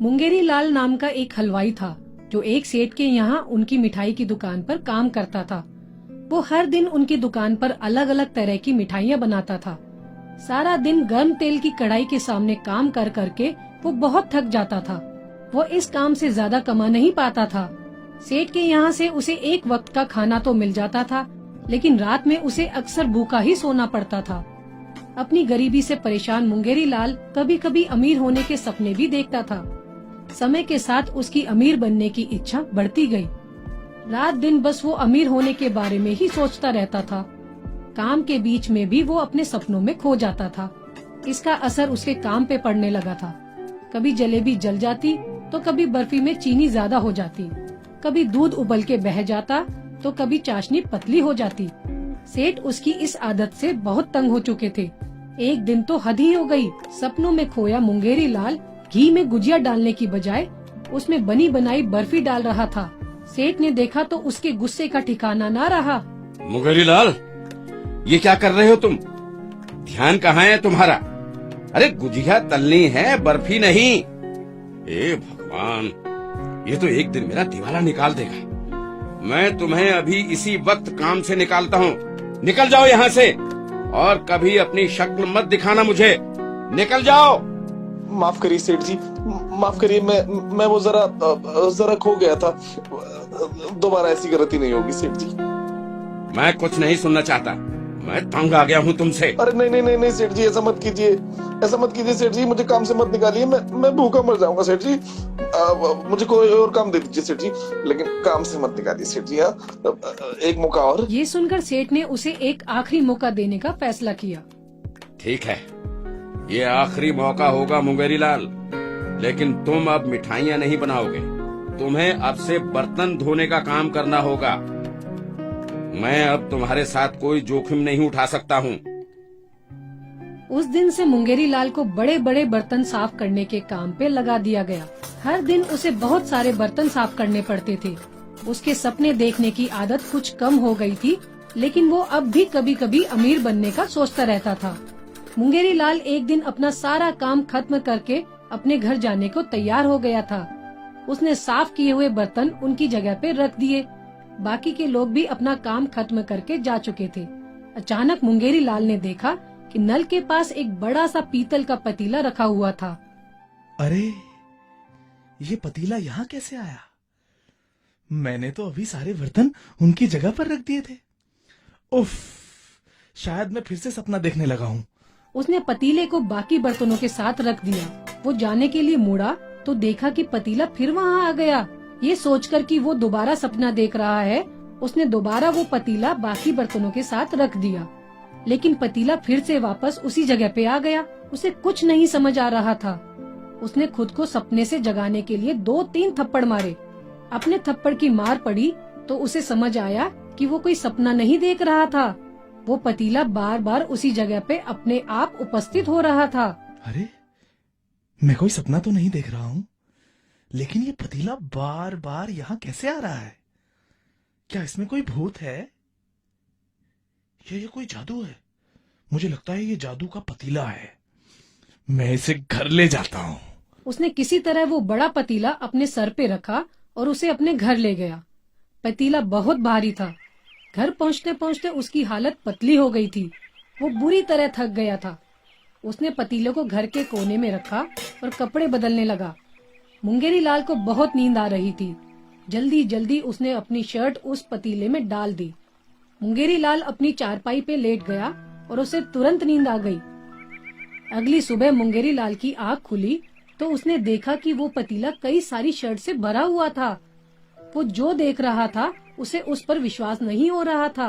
मुंगेरी लाल नाम का एक हलवाई था जो एक सेठ के यहाँ उनकी मिठाई की दुकान पर काम करता था। वो हर दिन उनकी दुकान पर अलग अलग तरह की मिठाइयाँ बनाता था। सारा दिन गर्म तेल की कढ़ाई के सामने काम कर करके वो बहुत थक जाता था। वो इस काम से ज्यादा कमा नहीं पाता था। सेठ के यहाँ से उसे एक वक्त का खाना तो मिल जाता था, लेकिन रात में उसे अक्सर भूखा ही सोना पड़ता था। अपनी गरीबी से परेशान मुंगेरी लाल कभी कभी अमीर होने के सपने भी देखता था। समय के साथ उसकी अमीर बनने की इच्छा बढ़ती गई। रात दिन बस वो अमीर होने के बारे में ही सोचता रहता था। काम के बीच में भी वो अपने सपनों में खो जाता था। इसका असर उसके काम पे पड़ने लगा था। कभी जलेबी जल जाती तो कभी बर्फी में चीनी ज्यादा हो जाती, कभी दूध उबल के बह जाता तो कभी चाशनी पतली हो जाती। सेठ उसकी इस आदत से बहुत तंग हो चुके थे। एक दिन तो हद ही हो गई। सपनों में खोया मुंगेरी लाल घी में गुजिया डालने की बजाय उसमें बनी बनाई बर्फी डाल रहा था। सेठ ने देखा तो उसके गुस्से का ठिकाना ना रहा। मुंगेरी लाल, ये क्या कर रहे हो तुम? ध्यान कहाँ है तुम्हारा? अरे गुजिया तलनी है, बर्फी नहीं। ए भगवान, ये तो एक दिन मेरा दिवाला निकाल देगा। मैं तुम्हें अभी इसी वक्त काम से निकालता हूँ। निकल जाओ यहाँ से और कभी अपनी शक्ल मत दिखाना मुझे। निकल जाओ। माफ करिए सेठ जी, माफ करिए। मैं वो जरा खो गया था। दोबारा ऐसी गलती नहीं होगी सेठ जी। मैं कुछ नहीं सुनना चाहता। मैं तंग आ गया हूँ तुमसे। अरे नहीं सेठ जी, ऐसा मत कीजिए, ऐसा मत कीजिए सेठ जी। मुझे काम से मत निकालिए। मैं भूखा मर जाऊंगा सेठ जी। मुझे कोई और काम दे दीजिए सेठ जी, लेकिन काम से मत निकालिए सेठ जी। एक मौका और। ये सुनकर सेठ ने उसे एक आखिरी मौका देने का फैसला किया। ठीक है, ये आखिरी मौका होगा मुंगेरी लाल, लेकिन तुम अब मिठाइयाँ नहीं बनाओगे। तुम्हें अब से बर्तन धोने का काम करना होगा। मैं अब तुम्हारे साथ कोई जोखिम नहीं उठा सकता हूँ। उस दिन से मुंगेरी लाल को बड़े बड़े बर्तन साफ करने के काम पे लगा दिया गया। हर दिन उसे बहुत सारे बर्तन साफ करने पड़ते थे। उसके सपने देखने की आदत कुछ कम हो गई थी, लेकिन वो अब भी कभी कभी अमीर बनने का सोचता रहता था। मुंगेरी लाल एक दिन अपना सारा काम खत्म करके अपने घर जाने को तैयार हो गया था। उसने साफ किए हुए बर्तन उनकी जगह पे रख दिए। बाकी के लोग भी अपना काम खत्म करके जा चुके थे। अचानक मुंगेरी लाल ने देखा कि नल के पास एक बड़ा सा पीतल का पतीला रखा हुआ था। अरे, ये पतीला यहाँ कैसे आया? मैंने तो अभी सारे बर्तन उनकी जगह पर रख दिए थे। उफ, शायद मैं फिर से सपना देखने लगा हूँ। उसने पतीले को बाकी बर्तनों के साथ रख दिया। वो जाने के लिए मुड़ा तो देखा कि पतीला फिर वहाँ आ गया। ये सोचकर कि वो दोबारा सपना देख रहा है, उसने दोबारा वो पतीला बाकी बर्तनों के साथ रख दिया, लेकिन पतीला फिर से वापस उसी जगह पे आ गया। उसे कुछ नहीं समझ आ रहा था। उसने खुद को सपने से जगाने के लिए 2-3 थप्पड़ मारे। अपने थप्पड़ की मार पड़ी तो उसे समझ आया कि वो कोई सपना नहीं देख रहा था। वो पतीला बार बार उसी जगह पे अपने आप उपस्थित हो रहा था। अरे, मैं कोई सपना तो नहीं देख रहा हूँ, लेकिन ये पतीला बार बार यहाँ कैसे आ रहा है? क्या इसमें कोई भूत है? ये कोई जादू है? मुझे लगता है ये जादू का पतीला है। मैं इसे घर ले जाता हूँ। उसने किसी तरह वो बड़ा पतीला अपने सर पे रखा और उसे अपने घर ले गया। पतीला बहुत भारी था। घर पहुँचते पहुँचते उसकी हालत पतली हो गई थी। वो बुरी तरह थक गया था। उसने पतीले को घर के कोने में रखा और कपड़े बदलने लगा। मुंगेरी लाल को बहुत नींद आ रही थी। जल्दी जल्दी उसने अपनी शर्ट उस पतीले में डाल दी। मुंगेरी लाल अपनी चारपाई पे लेट गया और उसे तुरंत नींद आ गई। अगली सुबह मुंगेरी लाल की आँख खुली तो उसने देखा कि वो पतीला कई सारी शर्ट से भरा हुआ था। वो जो देख रहा था उसे उस पर विश्वास नहीं हो रहा था।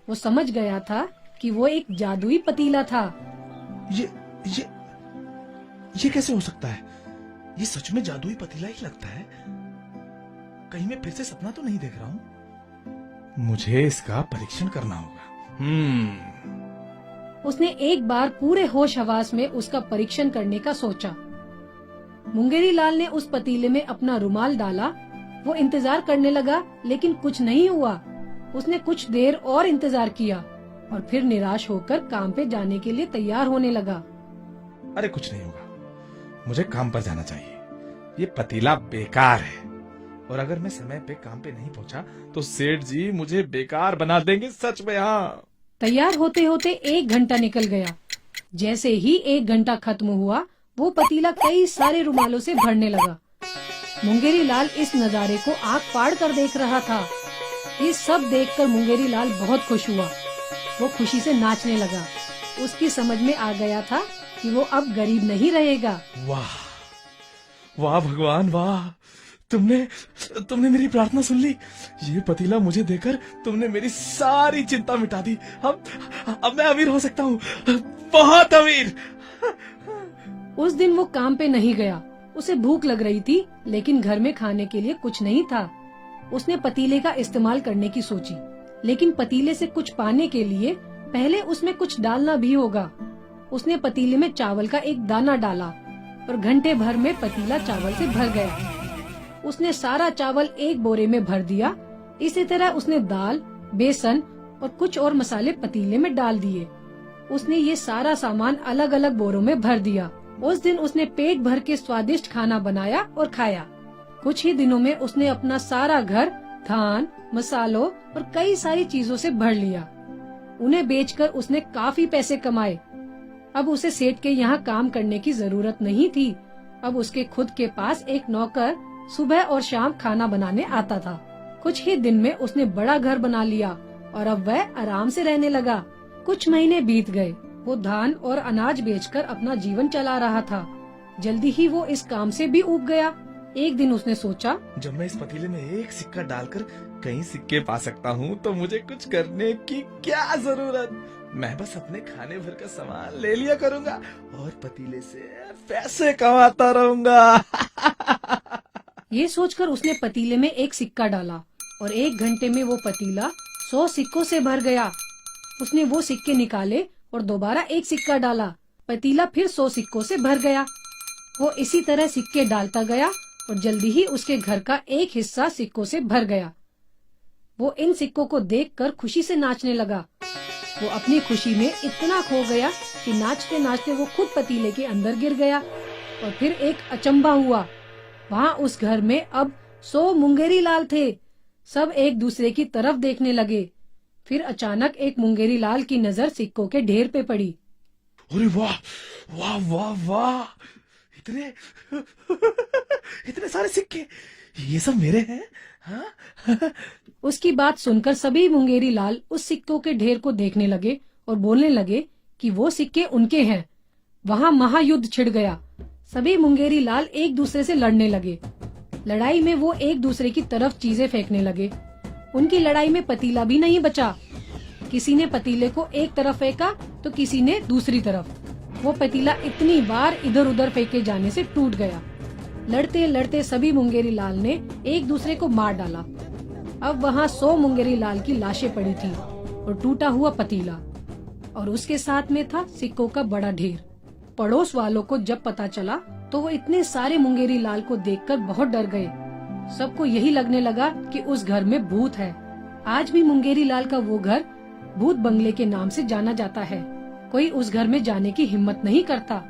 वो समझ गया था कि वो एक जादुई पतीला था। ये कैसे हो सकता है? ये सच में जादुई पतीला ही लगता है। कहीं मैं फिर से सपना तो नहीं देख रहा हूँ। मुझे इसका परीक्षण करना होगा। उसने एक बार पूरे होश हवास में उसका परीक्षण करने का सोचा। मुंगेरी लाल ने उस पतीले में अपना रुमाल डाला। वो इंतजार करने लगा, लेकिन कुछ नहीं हुआ। उसने कुछ देर और इंतजार किया और फिर निराश होकर काम पे जाने के लिए तैयार होने लगा। अरे कुछ नहीं होगा, मुझे काम पर जाना चाहिए। ये पतीला बेकार है और अगर मैं समय पे काम पे नहीं पहुंचा तो सेठ जी मुझे बेकार बना देंगे, सच में। हाँ। तैयार होते होते 1 घंटा निकल गया। जैसे ही 1 घंटा खत्म हुआ, वो पतीला कई सारे रुमालों से भरने लगा। मुंगेरी लाल इस नजारे को आंख फाड़ कर देख रहा था। ये सब देखकर मुंगेरी लाल बहुत खुश हुआ। वो खुशी से नाचने लगा। उसकी समझ में आ गया था कि वो अब गरीब नहीं रहेगा। वाह वाह भगवान वाह, तुमने मेरी प्रार्थना सुन ली। ये पतीला मुझे देकर तुमने मेरी सारी चिंता मिटा दी। अब मैं अमीर हो सकता हूँ, बहुत अमीर। उस दिन वो काम पे नहीं गया। उसे भूख लग रही थी, लेकिन घर में खाने के लिए कुछ नहीं था। उसने पतीले का इस्तेमाल करने की सोची, लेकिन पतीले से कुछ पाने के लिए पहले उसमें कुछ डालना भी होगा। उसने पतीले में चावल का एक दाना डाला और घंटे भर में पतीला चावल से भर गया। उसने सारा चावल एक बोरे में भर दिया। इसी तरह उसने दाल, बेसन और कुछ और मसाले पतीले में डाल दिए। उसने ये सारा सामान अलग अलग बोरों में भर दिया। उस दिन उसने पेट भर के स्वादिष्ट खाना बनाया और खाया। कुछ ही दिनों में उसने अपना सारा घर धान, मसालों और कई सारी चीजों से भर लिया। उन्हें बेचकर उसने काफी पैसे कमाए। अब उसे सेठ के यहाँ काम करने की जरूरत नहीं थी। अब उसके खुद के पास एक नौकर सुबह और शाम खाना बनाने आता था। कुछ ही दिन में उसने बड़ा घर बना लिया और अब वह आराम से रहने लगा। कुछ महीने बीत गए। वो धान और अनाज बेचकर अपना जीवन चला रहा था। जल्दी ही वो इस काम से भी ऊब गया। एक दिन उसने सोचा, जब मैं इस पतीले में एक सिक्का डालकर कई सिक्के पा सकता हूँ तो मुझे कुछ करने की क्या जरूरत। मैं बस अपने खाने भर का सामान ले लिया करूँगा और पतीले से पैसे कमाता रहूंगा। ये सोचकर उसने पतीले में एक सिक्का डाला और 1 घंटे में वो पतीला 100 सिक्कों से भर गया। उसने वो सिक्के निकाले और दोबारा एक सिक्का डाला। पतीला फिर 100 सिक्कों से भर गया। वो इसी तरह सिक्के डालता गया और जल्दी ही उसके घर का एक हिस्सा सिक्कों से भर गया। वो इन सिक्कों को देखकर खुशी से नाचने लगा। वो अपनी खुशी में इतना खो गया कि नाचते नाचते वो खुद पतीले के अंदर गिर गया। और फिर एक अचंभा हुआ। वहाँ उस घर में अब 100 मुंगेरी लाल थे। सब एक दूसरे की तरफ देखने लगे। फिर अचानक एक मुंगेरी लाल की नजर सिक्कों के ढेर पे पड़ी। अरे वाह वाह वाह वाह, इतने इतने सारे सिक्के, ये सब मेरे हैं। हाँ? उसकी बात सुनकर सभी मुंगेरी लाल उस सिक्कों के ढेर को देखने लगे और बोलने लगे कि वो सिक्के उनके हैं। वहाँ महायुद्ध छिड़ गया। सभी मुंगेरी लाल एक दूसरे से लड़ने लगे। लड़ाई में वो एक दूसरे की तरफ चीजें फेंकने लगे। उनकी लड़ाई में पतीला भी नहीं बचा। किसी ने पतीले को एक तरफ फेंका तो किसी ने दूसरी तरफ। वो पतीला इतनी बार इधर उधर फेंके जाने से टूट गया। लड़ते लड़ते सभी मुंगेरी लाल ने एक दूसरे को मार डाला। अब वहाँ 100 मुंगेरी लाल की लाशें पड़ी थी और टूटा हुआ पतीला, और उसके साथ में था सिक्कों का बड़ा ढेर। पड़ोस वालों को जब पता चला तो वो इतने सारे मुंगेरी लाल को देखकर बहुत डर गए। सबको यही लगने लगा कि उस घर में भूत है। आज भी मुंगेरी लाल का वो घर भूत बंगले के नाम से जाना जाता है। कोई उस घर में जाने की हिम्मत नहीं करता।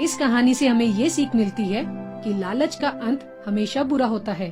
इस कहानी से हमें ये सीख मिलती है कि लालच का अंत हमेशा बुरा होता है।